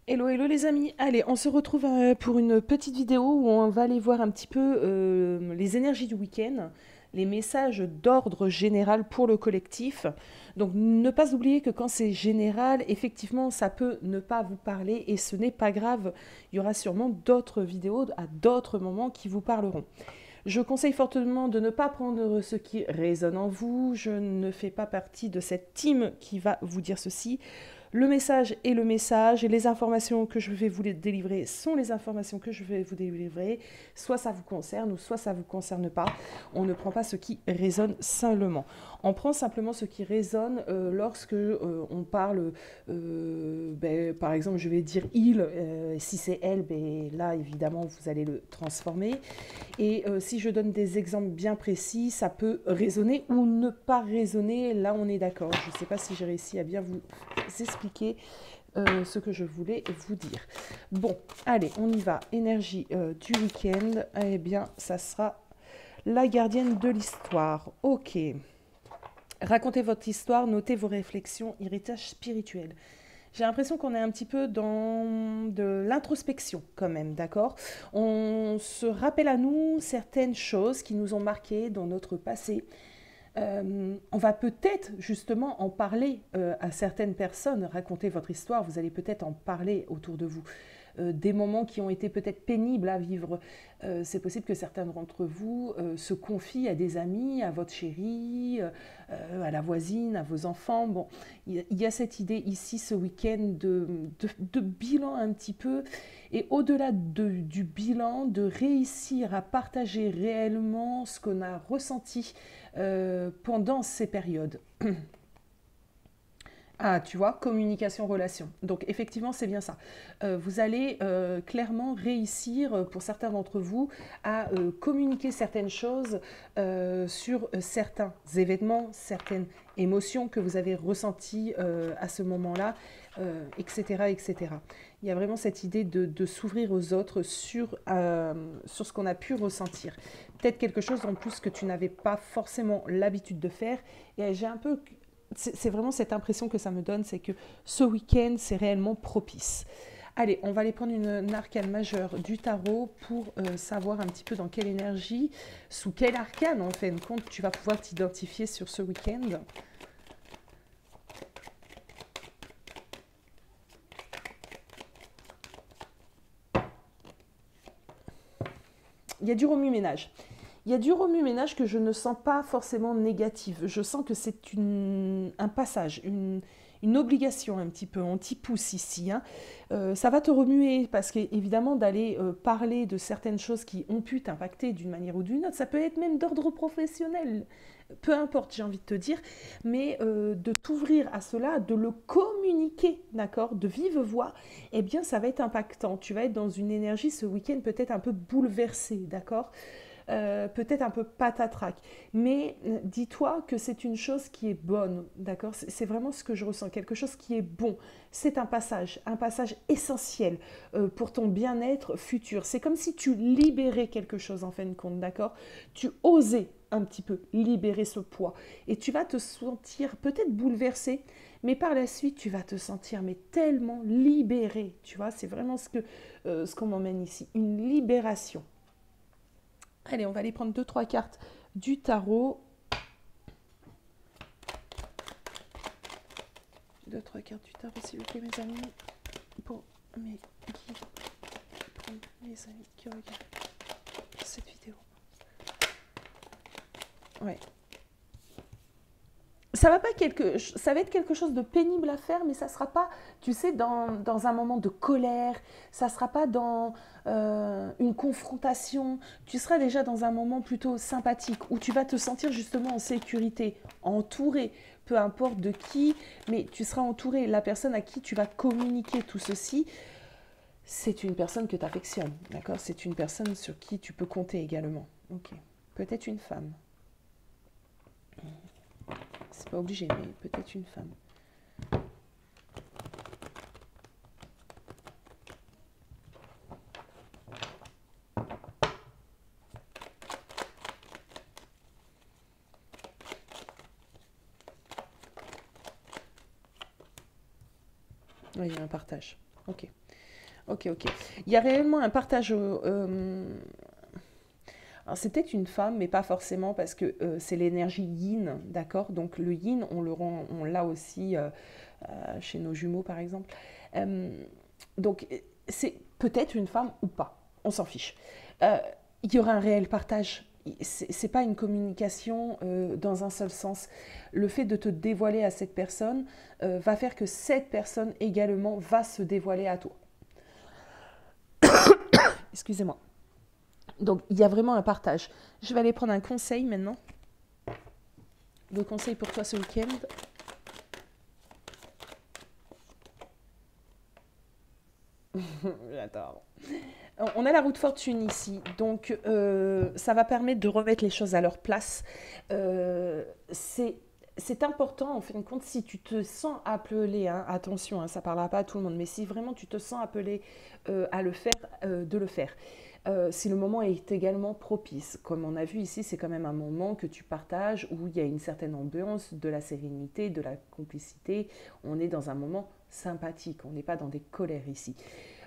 Hello, hello les amis. Allez, on se retrouve pour une petite vidéo où on va aller voir un petit peu les énergies du week-end, les messages d'ordre général pour le collectif. Donc ne pas oublier que quand c'est général, effectivement, ça peut ne pas vous parler et ce n'est pas grave. Il y aura sûrement d'autres vidéos à d'autres moments qui vous parleront. Je conseille fortement de ne pas prendre ce qui résonne en vous. Je ne fais pas partie de cette team qui va vous dire ceci. Le message est le message et les informations que je vais vous délivrer sont les informations que je vais vous délivrer. Soit ça vous concerne ou soit ça ne vous concerne pas. On ne prend pas ce qui résonne simplement. On prend simplement ce qui résonne lorsque on parle, par exemple, je vais dire il, si c'est elle, ben, là évidemment vous allez le transformer. Et si je donne des exemples bien précis, ça peut résonner ou ne pas résonner. Là, on est d'accord. Je ne sais pas si j'ai réussi à bien vous expliquer ce que je voulais vous dire. Bon, allez, on y va. Énergie du week-end. Eh bien, ça sera la gardienne de l'histoire. Ok. Racontez votre histoire, notez vos réflexions, héritage spirituel. J'ai l'impression qu'on est un petit peu dans de l'introspection quand même, d'accord? On se rappelle à nous certaines choses qui nous ont marquées dans notre passé. On va peut-être justement en parler à certaines personnes, raconter votre histoire, vous allez peut-être en parler autour de vous. Des moments qui ont été peut-être pénibles à vivre. C'est possible que certains d'entre vous se confient à des amis, à votre chérie, à la voisine, à vos enfants. Bon, il y a cette idée ici ce week-end de bilan un petit peu, et au-delà du bilan, de réussir à partager réellement ce qu'on a ressenti pendant ces périodes. Ah, tu vois, communication, relation. Donc effectivement, c'est bien ça. Vous allez clairement réussir, pour certains d'entre vous, à communiquer certaines choses sur certains événements, certaines émotions que vous avez ressenties à ce moment-là, etc., etc. Il y a vraiment cette idée de s'ouvrir aux autres sur ce qu'on a pu ressentir. Peut-être quelque chose en plus que tu n'avais pas forcément l'habitude de faire. Et j'ai un peu c'est vraiment cette impression que ça me donne, c'est que ce week-end, c'est réellement propice. Allez, on va aller prendre une arcane majeure du tarot pour savoir un petit peu dans quelle énergie, sous quel arcane, en fin de compte, tu vas pouvoir t'identifier sur ce week-end. Il y a du remue-ménage. Il y a du remue-ménage que je ne sens pas forcément négative. Je sens que c'est un passage, une obligation un petit peu. On t'y pousse ici, hein. Ça va te remuer parce qu'évidemment d'aller parler de certaines choses qui ont pu t'impacter d'une manière ou d'une autre, ça peut être même d'ordre professionnel. Peu importe, j'ai envie de te dire, mais de t'ouvrir à cela, de le communiquer, d'accord, de vive voix, eh bien ça va être impactant. Tu vas être dans une énergie ce week-end peut-être un peu bouleversée, d'accord, peut-être un peu patatrac. Mais dis-toi que c'est une chose qui est bonne, d'accord? C'est vraiment ce que je ressens, quelque chose qui est bon. C'est un passage essentiel pour ton bien-être futur. C'est comme si tu libérais quelque chose en fin de compte, d'accord? Tu osais un petit peu libérer ce poids. Et tu vas te sentir peut-être bouleversé, mais par la suite, tu vas te sentir mais tellement libéré. Tu vois, c'est vraiment ce qu'on m'emmène ici, une libération. Allez, on va aller prendre deux, trois cartes du tarot. Deux, trois cartes du tarot, s'il vous plaît, mes amis. Pour mes guides, pour mes amis qui regardent cette vidéo. Ouais. Ça va être quelque chose de pénible à faire, mais ça ne sera pas, tu sais, dans un moment de colère, ça ne sera pas dans une confrontation, tu seras déjà dans un moment plutôt sympathique, où tu vas te sentir justement en sécurité, entouré, peu importe de qui, mais tu seras entouré. La personne à qui tu vas communiquer tout ceci, c'est une personne que tu affectionnes, d'accord? C'est une personne sur qui tu peux compter également. Ok. Peut-être une femme. C'est pas obligé, mais peut-être une femme. Oui, il y a un partage. Ok. Ok, ok. Il y a réellement un partage. Alors, c'est peut-être une femme, mais pas forcément, parce que c'est l'énergie yin, d'accord? Donc le yin, on l'a aussi chez nos jumeaux, par exemple. Euh, donc c'est peut-être une femme ou pas, on s'en fiche. Euh, il y aura un réel partage. C'est pas une communication dans un seul sens. Le fait de te dévoiler à cette personne va faire que cette personne également va se dévoiler à toi. Excusez-moi. Donc il y a vraiment un partage. Je vais aller prendre un conseil maintenant. Le conseil pour toi ce week-end. J'adore. On a la roue de fortune ici, donc ça va permettre de remettre les choses à leur place. Euh, c'est c'est important en fin de compte si tu te sens appelé, hein, attention, hein, ça ne parlera pas à tout le monde, mais si vraiment tu te sens appelé à le faire, de le faire. Si le moment est également propice, comme on a vu ici, c'est quand même un moment que tu partages où il y a une certaine ambiance, de la sérénité, de la complicité. On est dans un moment sympathique, on n'est pas dans des colères ici.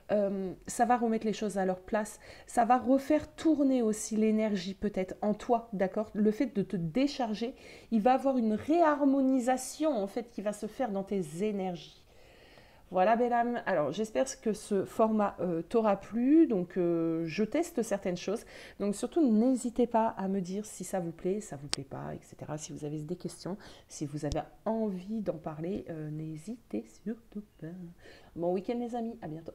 Ça va remettre les choses à leur place, ça va refaire tourner aussi l'énergie peut-être en toi, d'accord? Le fait de te décharger, il va avoir une réharmonisation en fait qui va se faire dans tes énergies. Voilà, belle âme. Alors, j'espère que ce format t'aura plu. Donc, je teste certaines choses. Donc, surtout, n'hésitez pas à me dire si ça vous plaît pas, etc. Si vous avez des questions, si vous avez envie d'en parler, n'hésitez surtout pas. Bon week-end, les amis. À bientôt.